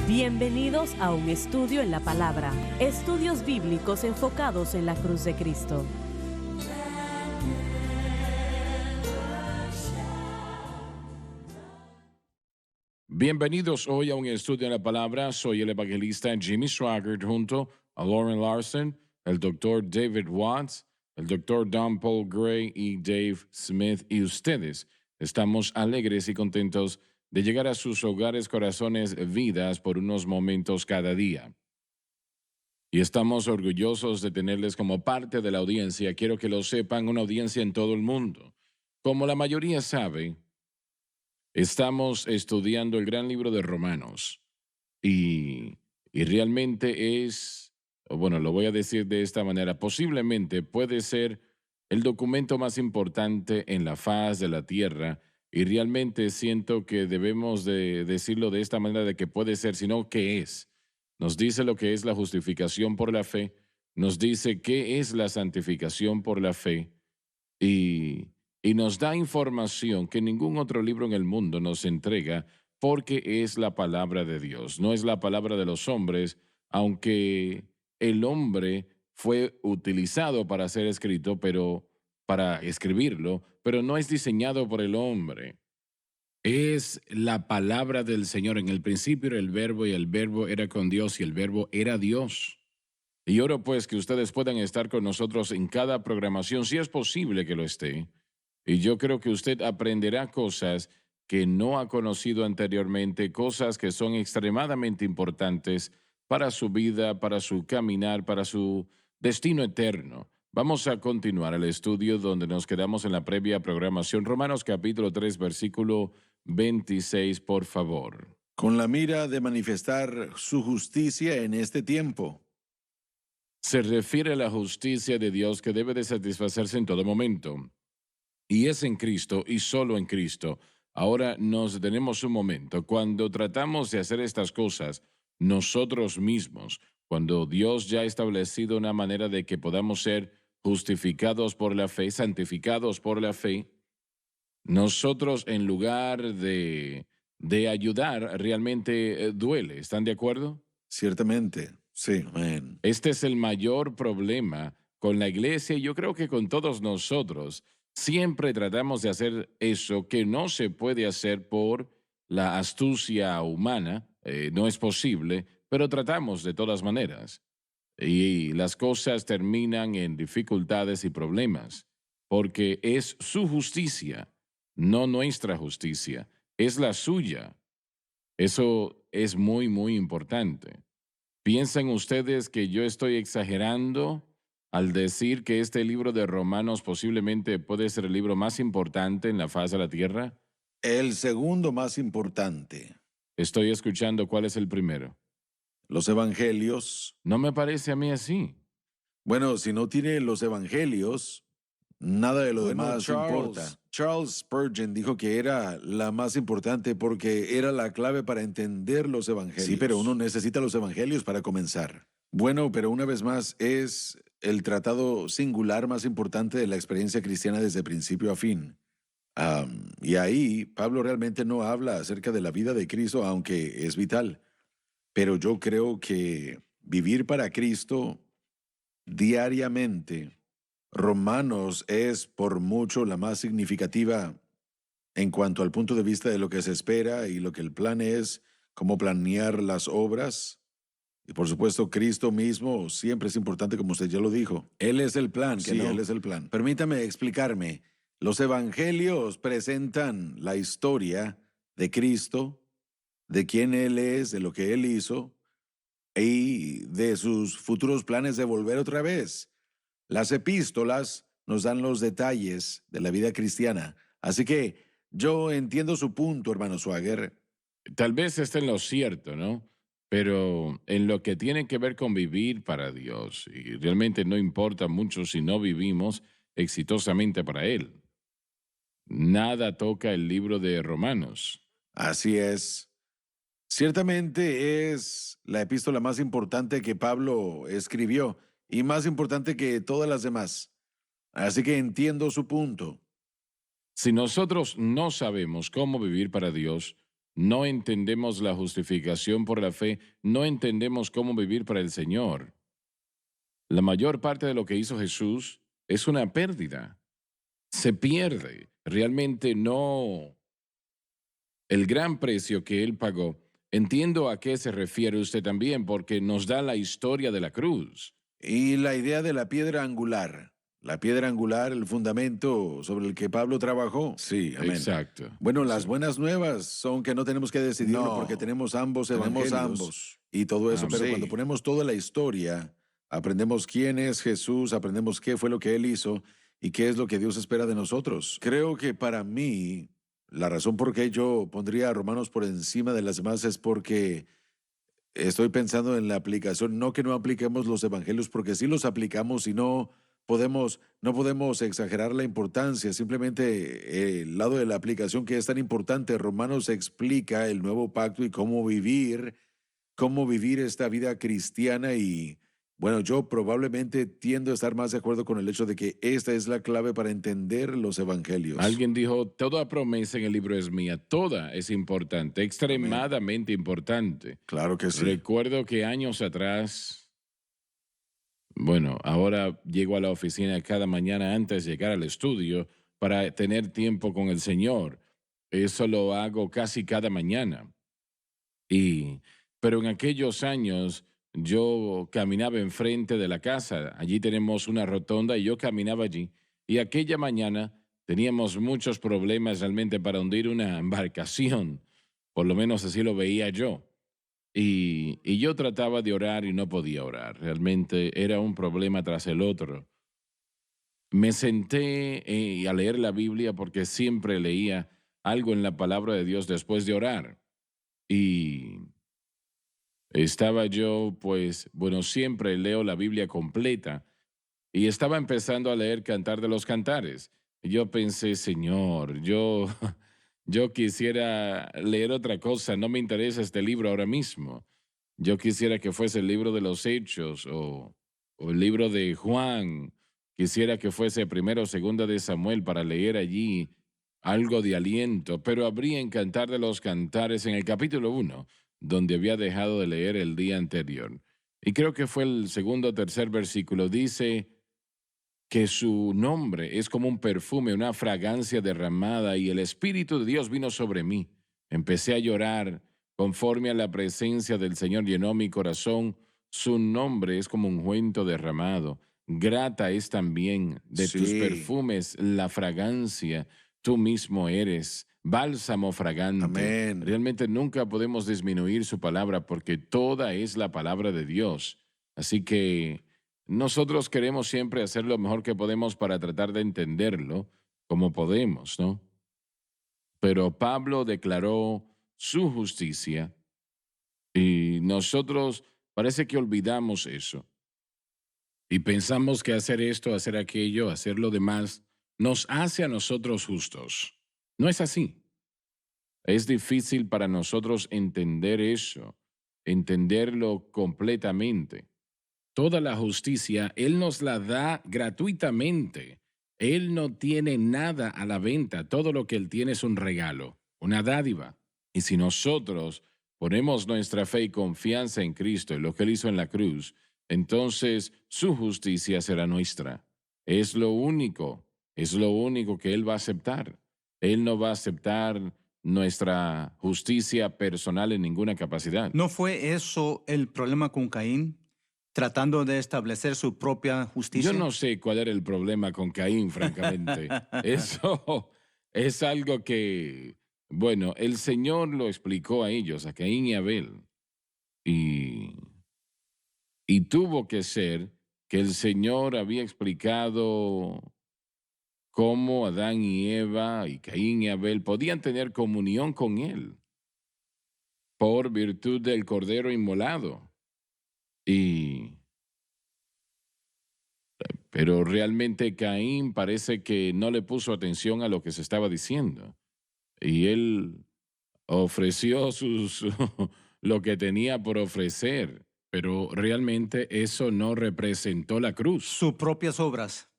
Bienvenidos a un estudio en la palabra, estudios bíblicos enfocados en la cruz de Cristo. Bienvenidos hoy a un estudio en la palabra. Soy el evangelista Jimmy Swaggart junto a Lauren Larson, el doctor David Watts, el doctor Don Paul Gray y Dave Smith y ustedes. Estamos alegres y contentos de llegar a sus hogares, corazones, vidas por unos momentos cada día. Y estamos orgullosos de tenerles como parte de la audiencia. Quiero que lo sepan, una audiencia en todo el mundo. Como la mayoría sabe, estamos estudiando el gran libro de Romanos y realmente bueno, lo voy a decir de esta manera, posiblemente puede ser el documento más importante en la faz de la tierra y realmente siento que debemos de decirlo de esta manera de que puede ser, sino que es. Nos dice lo que es la justificación por la fe, nos dice qué es la santificación por la fe y, y nos da información que ningún otro libro en el mundo nos entrega porque es la palabra de Dios, no es la palabra de los hombres, aunque el hombre fue utilizado para ser escrito, pero para escribirlo, pero no es diseñado por el hombre. Es la palabra del Señor. En el principio era el verbo y el verbo era con Dios y el verbo era Dios. Y oro pues que ustedes puedan estar con nosotros en cada programación, si es posible que lo esté. Y yo creo que usted aprenderá cosas que no ha conocido anteriormente, cosas que son extremadamente importantes para su vida, para su caminar, para su destino eterno. Vamos a continuar el estudio donde nos quedamos en la previa programación. Romanos capítulo 3, versículo 26, por favor. Con la mira de manifestar su justicia en este tiempo. Se refiere a la justicia de Dios que debe de satisfacerse en todo momento. Y es en Cristo y solo en Cristo. Ahora nos detenemos un momento. Cuando tratamos de hacer estas cosas nosotros mismos, cuando Dios ya ha establecido una manera de que podamos ser justificados por la fe, santificados por la fe, nosotros en lugar de ayudar, realmente duele. ¿Están de acuerdo? Ciertamente, sí, amén. Este es el mayor problema con la iglesia y yo creo que con todos nosotros. Siempre tratamos de hacer eso que no se puede hacer por la astucia humana, no es posible, pero tratamos de todas maneras. Y las cosas terminan en dificultades y problemas, porque es su justicia, no nuestra justicia, es la suya. Eso es muy, muy importante. ¿Piensan ustedes que yo estoy exagerando al decir que este libro de Romanos posiblemente puede ser el libro más importante en la faz de la tierra? El segundo más importante, Estoy escuchando cuál es el primero. los evangelios. No me parece a mí así. Bueno, si no tiene los evangelios, nada de lo Bueno, demás importa. Charles Spurgeon dijo que era la más importante porque era la clave para entender los evangelios. Sí, pero uno necesita los evangelios para comenzar. Bueno, pero una vez más es el tratado singular más importante de la experiencia cristiana desde principio a fin. Y ahí Pablo realmente no habla acerca de la vida de Cristo, aunque es vital. Pero yo creo que vivir para Cristo diariamente, Romanos es por mucho la más significativa en cuanto al punto de vista de lo que se espera y lo que el plan es, cómo planear las obras. Y por supuesto, Cristo mismo siempre es importante, como usted ya lo dijo. Él es el plan, que Sí, no. Él es el plan. Permítame explicarme. Los evangelios presentan la historia de Cristo, de quién Él es, de lo que Él hizo y de sus futuros planes de volver otra vez. Las epístolas nos dan los detalles de la vida cristiana. Así que yo entiendo su punto, hermano Swagger. Tal vez esté en lo cierto, ¿no? Pero en lo que tiene que ver con vivir para Dios, y realmente no importa mucho si no vivimos exitosamente para Él. Nada toca el libro de Romanos. Así es. Ciertamente es la epístola más importante que Pablo escribió y más importante que todas las demás. Así que entiendo su punto. Si nosotros no sabemos cómo vivir para Dios, no entendemos la justificación por la fe, no entendemos cómo vivir para el Señor. La mayor parte de lo que hizo Jesús es una pérdida. Se pierde. Realmente no el gran precio que Él pagó. Entiendo a qué se refiere usted también, porque nos da la historia de la cruz. Y la idea de la piedra angular, el fundamento sobre el que Pablo trabajó. Sí, amén. Exacto. Bueno, las Exacto. buenas nuevas son que no tenemos que decidirlo No, porque tenemos ambos tenemos evangelios ambos. y todo eso, pero Sí. cuando ponemos toda la historia, aprendemos quién es Jesús, aprendemos qué fue lo que Él hizo y qué es lo que Dios espera de nosotros. Creo que para mí, la razón por qué yo pondría a Romanos por encima de las demás es porque estoy pensando en la aplicación, no que no apliquemos los evangelios, porque sí los aplicamos y no podemos exagerar la importancia. Simplemente el lado de la aplicación que es tan importante, Romanos explica el nuevo pacto y cómo vivir esta vida cristiana y bueno, yo probablemente tiendo a estar más de acuerdo con el hecho de que esta es la clave para entender los evangelios. Alguien dijo, toda promesa en el libro es mía, toda es importante, extremadamente importante. Claro que sí. Recuerdo que años atrás, bueno, ahora llego a la oficina cada mañana antes de llegar al estudio para tener tiempo con el Señor. Eso lo hago casi cada mañana. Pero en aquellos años yo caminaba enfrente de la casa. Allí tenemos una rotonda y yo caminaba allí. Y aquella mañana teníamos muchos problemas realmente para hundir una embarcación. Por lo menos así lo veía yo. Y yo trataba de orar y no podía orar. Realmente era un problema tras el otro. Me senté a leer la Biblia porque siempre leía algo en la palabra de Dios después de orar. Y estaba yo, pues, bueno, siempre leo la Biblia completa y estaba empezando a leer Cantar de los Cantares. Y yo pensé, Señor, yo quisiera leer otra cosa, no me interesa este libro ahora mismo. Yo quisiera que fuese el libro de los Hechos o el libro de Juan. Quisiera que fuese primero o segunda de Samuel para leer allí algo de aliento, pero abrí en Cantar de los Cantares en el capítulo 1 donde había dejado de leer el día anterior. Y creo que fue el segundo o tercer versículo. Dice que su nombre es como un perfume, una fragancia derramada, y el Espíritu de Dios vino sobre mí. Empecé a llorar conforme a la presencia del Señor llenó mi corazón. Su nombre es como un ungüento derramado. Grata es también de tus Sí. perfumes la fragancia. Tú mismo eres bálsamo fragante. Amén. Realmente nunca podemos disminuir su palabra porque toda es la palabra de Dios. Así que nosotros queremos siempre hacer lo mejor que podemos para tratar de entenderlo como podemos, ¿no? Pero Pablo declaró su justicia y nosotros parece que olvidamos eso y pensamos que hacer esto, hacer aquello, hacer lo demás nos hace a nosotros justos. No es así. Es difícil para nosotros entender eso, entenderlo completamente. Toda la justicia Él nos la da gratuitamente. Él no tiene nada a la venta. Todo lo que Él tiene es un regalo, una dádiva. Y si nosotros ponemos nuestra fe y confianza en Cristo y lo que Él hizo en la cruz, entonces su justicia será nuestra. Es lo único que Él va a aceptar. Él no va a aceptar nuestra justicia personal en ninguna capacidad. ¿No fue eso el problema con Caín? Tratando de establecer su propia justicia. Yo no sé cuál era el problema con Caín, francamente. Eso es algo que, bueno, el Señor lo explicó a ellos, a Caín y Abel. Y, y tuvo que ser que el Señor había explicado cómo Adán y Eva y Caín y Abel podían tener comunión con Él por virtud del Cordero inmolado. Pero realmente Caín parece que no le puso atención a lo que se estaba diciendo. Y él ofreció lo que tenía por ofrecer, pero realmente eso no representó la cruz. Sus propias obras.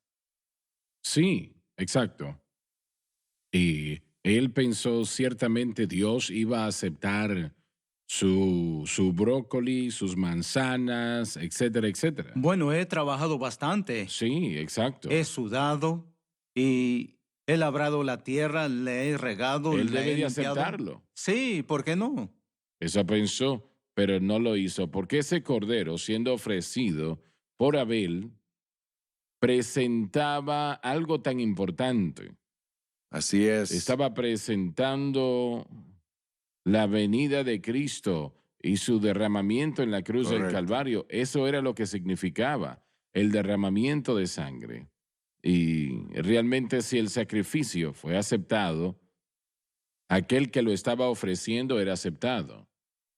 Sí, exacto. Y Él pensó ciertamente Dios iba a aceptar su brócoli, sus manzanas, etcétera, etcétera. Bueno, he trabajado bastante, Sí, he exacto. sudado y he labrado la tierra, le he regado, Él la debe he de limpiado. aceptarlo. Sí, ¿por qué no? Eso pensó, pero no lo hizo, porque ese cordero, siendo ofrecido por Abel, presentaba algo tan importante. Así es, Estaba presentando la venida de Cristo y su derramamiento en la cruz del correcto. Calvario. Eso era lo que significaba el derramamiento de sangre. Y realmente si el sacrificio fue aceptado, aquel que lo estaba ofreciendo era aceptado.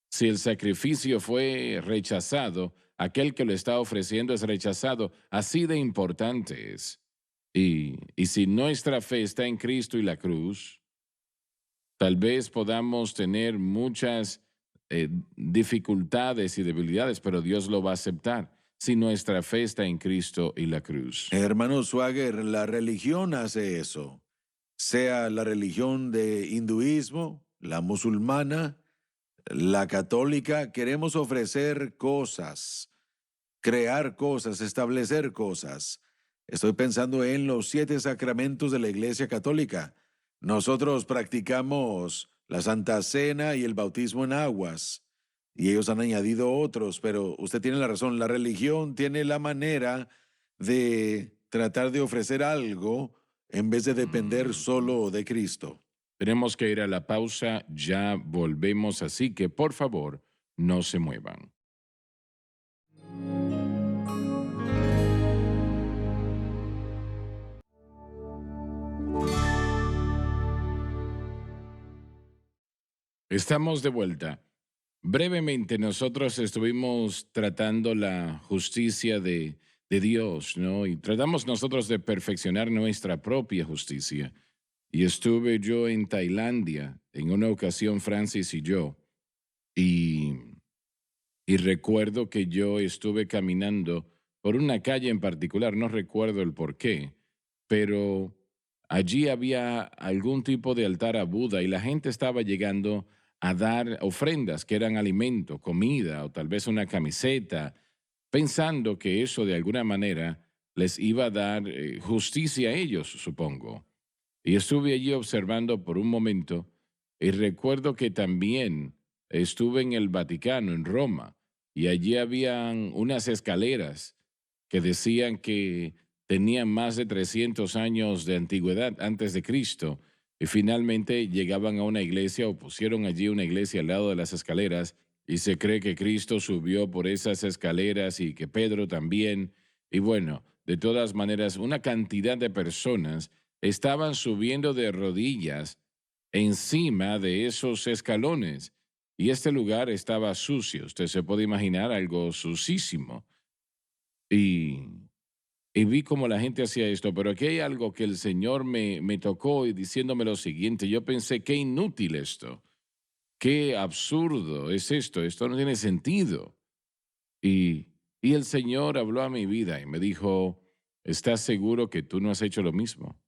Si el sacrificio fue rechazado, aquel que lo está ofreciendo es rechazado. Así de importante es. Y si nuestra fe está en Cristo y la cruz, tal vez podamos tener muchas dificultades y debilidades, pero Dios lo va a aceptar si nuestra fe está en Cristo y la cruz. Hermano Swagger, la religión hace eso. Sea la religión de hinduismo, la musulmana, la católica, queremos ofrecer cosas, crear cosas, establecer cosas. Estoy pensando en los 7 sacramentos de la Iglesia Católica. Nosotros practicamos la Santa Cena y el bautismo en aguas, y ellos han añadido otros, pero usted tiene la razón, la religión tiene la manera de tratar de ofrecer algo en vez de depender solo de Cristo. Tenemos que ir a la pausa, ya volvemos, así que por favor, no se muevan. Estamos de vuelta. Brevemente, nosotros estuvimos tratando la justicia de Dios, ¿no? Y tratamos nosotros de perfeccionar nuestra propia justicia. Y estuve yo en Tailandia, en una ocasión, Francis y yo, y, y recuerdo que yo estuve caminando por una calle en particular, no recuerdo el por qué, pero allí había algún tipo de altar a Buda y la gente estaba llegando a dar ofrendas que eran alimento, comida o tal vez una camiseta, pensando que eso de alguna manera les iba a dar justicia a ellos, supongo. Y estuve allí observando por un momento y recuerdo que también estuve en el Vaticano, en Roma, y allí habían unas escaleras que decían que tenían más de 300 años de antigüedad antes de Cristo. Y finalmente llegaban a una iglesia o pusieron allí una iglesia al lado de las escaleras y se cree que Cristo subió por esas escaleras y que Pedro también. Y bueno, de todas maneras, una cantidad de personas estaban subiendo de rodillas encima de esos escalones. Y este lugar estaba sucio. Usted se puede imaginar algo sucísimo. Y, y vi cómo la gente hacía esto. Pero aquí hay algo que el Señor me tocó y diciéndome lo siguiente. Yo pensé, qué inútil esto. Qué absurdo es esto. Esto no tiene sentido. Y, y el Señor habló a mi vida y me dijo, ¿estás seguro que tú no has hecho lo mismo?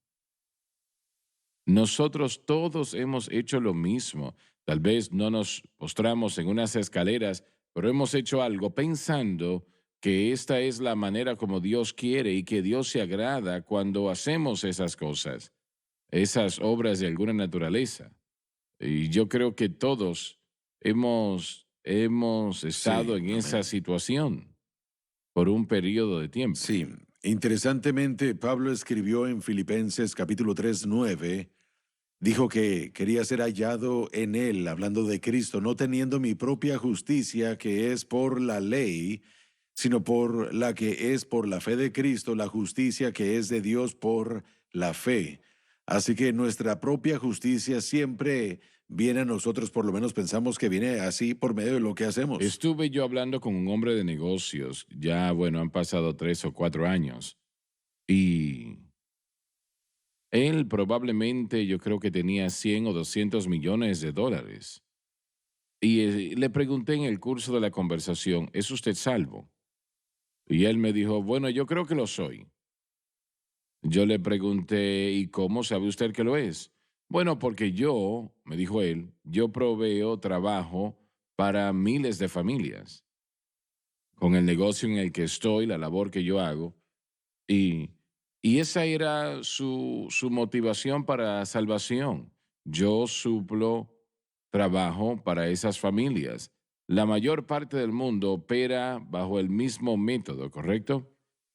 Nosotros todos hemos hecho lo mismo. Tal vez no nos postramos en unas escaleras, pero hemos hecho algo pensando que esta es la manera como Dios quiere y que Dios se agrada cuando hacemos esas cosas, esas obras de alguna naturaleza. Y yo creo que todos hemos estado Sí, en esa amén. situación por un periodo de tiempo. Sí, interesantemente, Pablo escribió en Filipenses capítulo 3:9. Dijo que quería ser hallado en él, hablando de Cristo, no teniendo mi propia justicia, que es por la ley, sino por la que es por la fe de Cristo, la justicia que es de Dios por la fe. Así que nuestra propia justicia siempre viene a nosotros, por lo menos pensamos que viene así por medio de lo que hacemos. Estuve yo hablando con un hombre de negocios, ya bueno, han pasado 3 o 4 años, y él probablemente yo creo que tenía 100 o 200 millones de dólares. Y le pregunté en el curso de la conversación, ¿es usted salvo? Y él me dijo, bueno, yo creo que lo soy. Yo le pregunté, ¿y cómo sabe usted que lo es? Bueno, porque yo, me dijo él, yo proveo trabajo para miles de familias con el negocio en el que estoy, la labor que yo hago. Y, y esa era su motivación para salvación. Yo suplo trabajo para esas familias. La mayor parte del mundo opera bajo el mismo método, ¿correcto?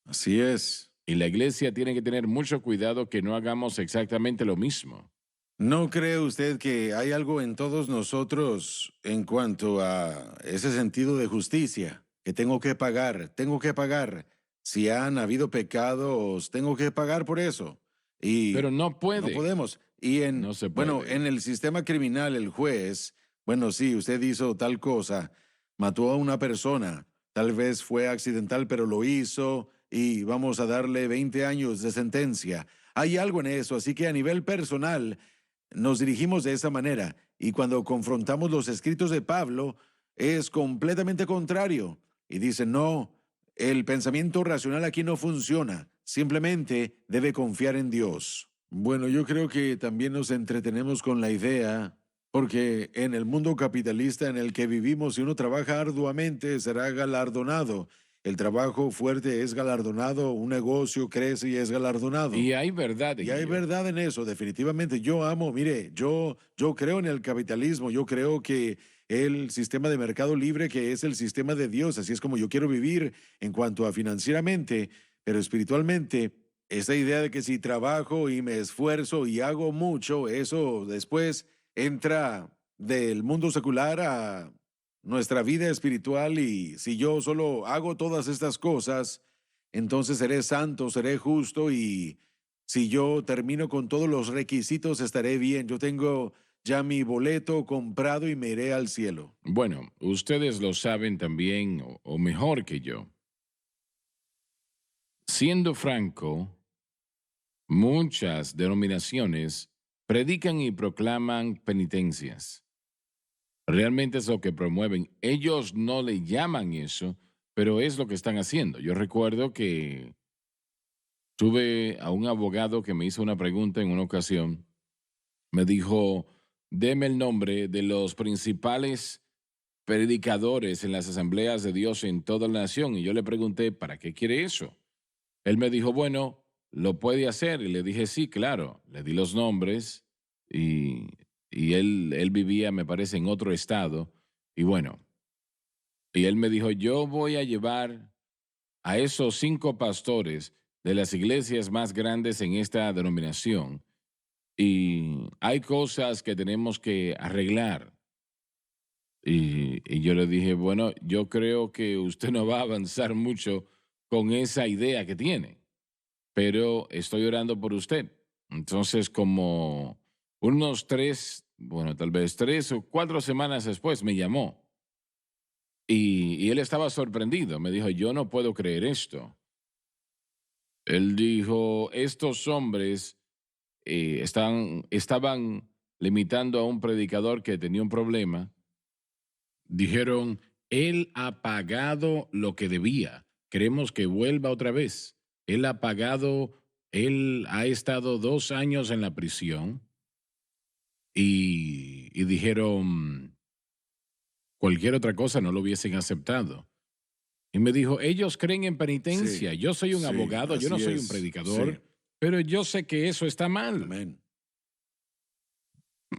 Así es. Y la iglesia tiene que tener mucho cuidado que no hagamos exactamente lo mismo. ¿No cree usted que hay algo en todos nosotros en cuanto a ese sentido de justicia? Que tengo que pagar, tengo que pagar. Si han habido pecados, tengo que pagar por eso. Pero Y no no puede, podemos. Y no se bueno, puede. en el sistema criminal, el juez, bueno, sí, usted hizo tal cosa, mató a una persona, tal vez fue accidental, pero lo hizo y vamos a darle 20 años de sentencia. Hay algo en eso, así que a nivel personal, nos dirigimos de esa manera y cuando confrontamos los escritos de Pablo es completamente contrario. Y dice, no, el pensamiento racional aquí no funciona, simplemente debe confiar en Dios. Bueno, yo creo que también nos entretenemos con la idea, porque en el mundo capitalista en el que vivimos, si uno trabaja arduamente, será galardonado. El trabajo fuerte es galardonado, un negocio crece y es galardonado. Y hay verdad Y en hay ello. verdad en eso, definitivamente. Yo amo, mire, yo creo en el capitalismo, yo creo que el sistema de mercado libre, que es el sistema de Dios, así es como yo quiero vivir en cuanto a financieramente, pero espiritualmente, esa idea de que si trabajo y me esfuerzo y hago mucho, eso después entra del mundo secular a nuestra vida espiritual y si yo solo hago todas estas cosas, entonces seré santo, seré justo y si yo termino con todos los requisitos, estaré bien. Yo tengo ya mi boleto comprado y me iré al cielo. Bueno, ustedes lo saben también, o mejor que yo. Siendo franco, muchas denominaciones predican y proclaman penitencias. Realmente es lo que promueven. Ellos no le llaman eso, pero es lo que están haciendo. Yo recuerdo que tuve a un abogado que me hizo una pregunta en una ocasión. Me dijo, deme el nombre de los principales predicadores en las asambleas de Dios en toda la nación. Y yo le pregunté, ¿para qué quiere eso? Él me dijo, bueno, lo puede hacer. Y le dije, sí, claro. Le di los nombres y, y él vivía, me parece, en otro estado. Y bueno, y él me dijo, yo voy a llevar a esos 5 pastores de las iglesias más grandes en esta denominación. Y hay cosas que tenemos que arreglar. Y yo le dije, bueno, yo creo que usted no va a avanzar mucho con esa idea que tiene, pero estoy orando por usted. Entonces, como unos 3, bueno, tal vez 3 o 4 semanas después me llamó y él estaba sorprendido. Me dijo, yo no puedo creer esto. Él dijo, estos hombres estaban limitando a un predicador que tenía un problema. Dijeron, él ha pagado lo que debía. Queremos que vuelva otra vez. Él ha pagado, él ha estado 2 años en la prisión y dijeron, cualquier otra cosa no lo hubiesen aceptado. Y me dijo, ellos creen en Sí, penitencia. Yo soy un sí, abogado, yo no así soy un es. Sí, predicador, pero yo sé que eso está mal. amén.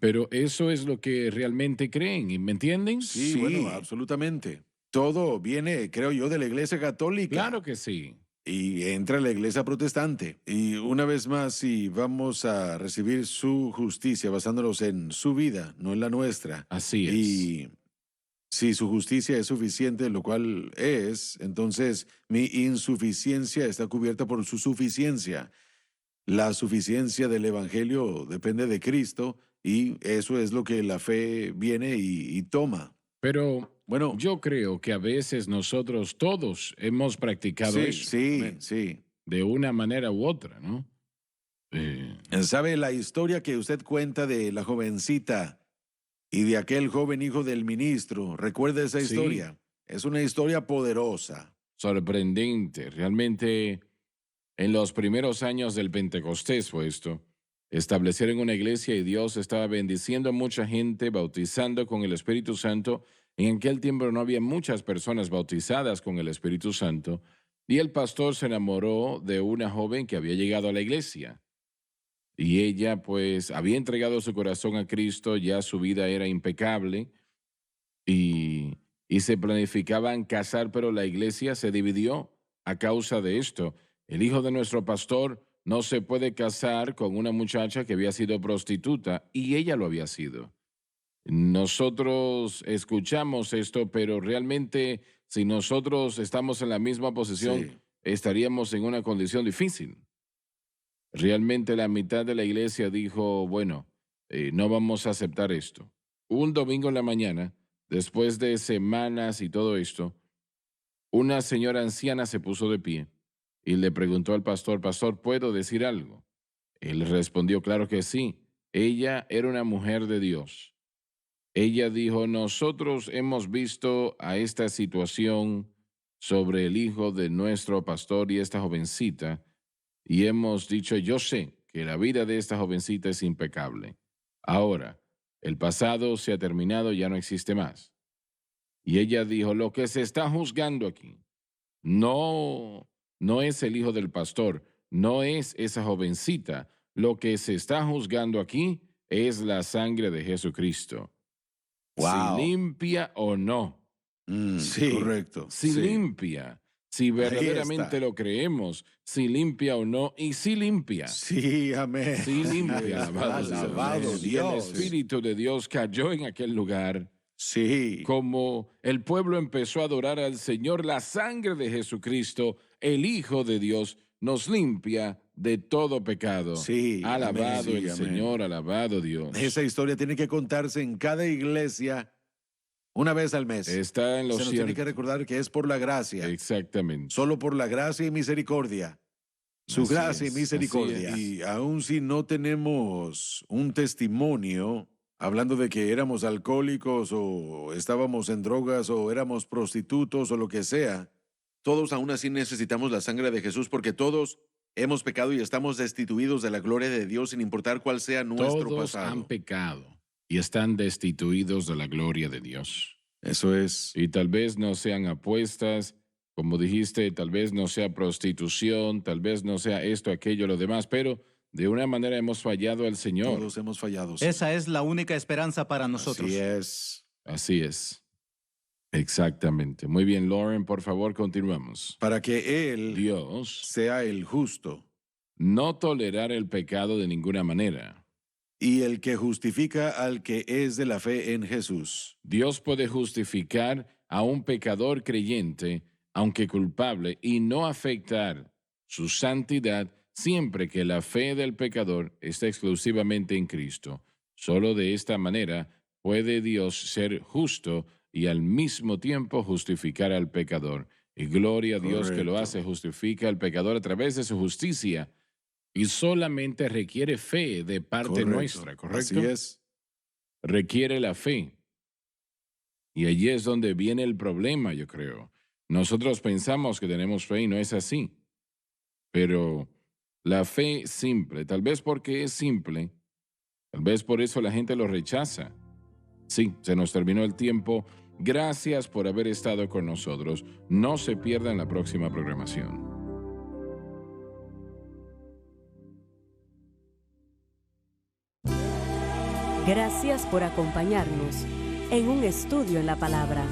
Pero eso es lo que realmente creen, ¿y ¿me entienden? Sí, bueno, Sí, absolutamente. Todo viene, creo yo, de la iglesia claro católica que sí. y entra la iglesia protestante. Y una vez más, si vamos a recibir su justicia basándonos en su vida, no en la nuestra, Así es. y si su justicia es suficiente, lo cual es, entonces mi insuficiencia está cubierta por su suficiencia. La suficiencia del Evangelio depende de Cristo y eso es lo que la fe viene y toma. Pero Bueno, yo creo que a veces nosotros todos hemos practicado sí, eso, sí, sí. de una manera u otra, ¿no? Eh, ¿Sabe la historia que usted cuenta de la jovencita y de aquel joven hijo del ministro? ¿Recuerda esa sí, historia? Es una historia poderosa. sorprendente. Realmente, en los primeros años del Pentecostés fue esto. establecieron una iglesia y Dios estaba bendiciendo a mucha gente, bautizando con el Espíritu Santo. En aquel tiempo no había muchas personas bautizadas con el Espíritu Santo y el pastor se enamoró de una joven que había llegado a la iglesia. Y ella pues había entregado su corazón a Cristo, ya su vida era impecable y se planificaban casar, pero la iglesia se dividió a causa de esto. El hijo de nuestro pastor no se puede casar con una muchacha que había sido prostituta y ella lo había sido. Nosotros escuchamos esto, pero realmente si nosotros estamos en la misma posición, Sí. estaríamos en una condición difícil. Realmente la mitad de la iglesia dijo, bueno, no vamos a aceptar esto. Un domingo en la mañana, después de semanas y todo esto, una señora anciana se puso de pie y le preguntó al pastor, pastor, ¿puedo decir algo? Él respondió, claro que sí. Ella era una mujer de Dios. Ella dijo, nosotros hemos visto a esta situación sobre el hijo de nuestro pastor y esta jovencita, y hemos dicho, yo sé que la vida de esta jovencita es impecable. Ahora, el pasado se ha terminado, ya no existe más. Y ella dijo, lo que se está juzgando aquí no es el hijo del pastor, no es esa jovencita. Lo que se está juzgando aquí es la sangre de Jesucristo. Wow. Si limpia o no. Sí, correcto. Si Sí. limpia, si verdaderamente está. lo creemos, si limpia o no, y si limpia. Sí, amén. Sí limpia, alabado sea Alabado Dios. Y el Dios. Espíritu de Dios cayó en aquel lugar. Sí. Como el pueblo empezó a adorar al Señor, la sangre de Jesucristo, el Hijo de Dios, nos limpia de todo pecado. Sí, Alabado amén, sí, el amén. Señor, alabado Dios. Esa historia tiene que contarse en cada iglesia una vez al mes. Está en Se los nos tiene que recordar que es por la gracia. Exactamente. Solo por la gracia y misericordia. Su Así gracia es, y misericordia. así es. Y aun si no tenemos un testimonio hablando de que éramos alcohólicos o estábamos en drogas o éramos prostitutos o lo que sea, todos aún así necesitamos la sangre de Jesús porque todos hemos pecado y estamos destituidos de la gloria de Dios sin importar cuál sea nuestro Todos pasado. han pecado y están destituidos de la gloria de Dios. Eso es. Y tal vez no sean apuestas, como dijiste, tal vez no sea prostitución, tal vez no sea esto, aquello, lo demás, pero de una manera hemos fallado al Señor. Todos hemos fallado. sí. Esa es la única esperanza para nosotros. Así es. Así es. Exactamente. Muy bien, Lauren, por favor, continuamos. Para que Él Dios sea el justo no tolerar el pecado de ninguna manera. y el que justifica al que es de la fe en Jesús. Dios puede justificar a un pecador creyente, aunque culpable, y no afectar su santidad siempre que la fe del pecador esté exclusivamente en Cristo. Solo de esta manera puede Dios ser justo y al mismo tiempo justificar al pecador. Y gloria a Dios que lo Correcto. hace, justifica al pecador a través de su justicia. Y solamente requiere fe de parte nuestra, ¿correcto? Así es. Requiere la fe. Y allí es donde viene el problema, yo creo. Nosotros pensamos que tenemos fe y no es así. Pero la fe simple, tal vez porque es simple, tal vez por eso la gente lo rechaza. Sí, se nos terminó el tiempo. Gracias por haber estado con nosotros. No se pierdan la próxima programación. Gracias por acompañarnos en un estudio en la palabra.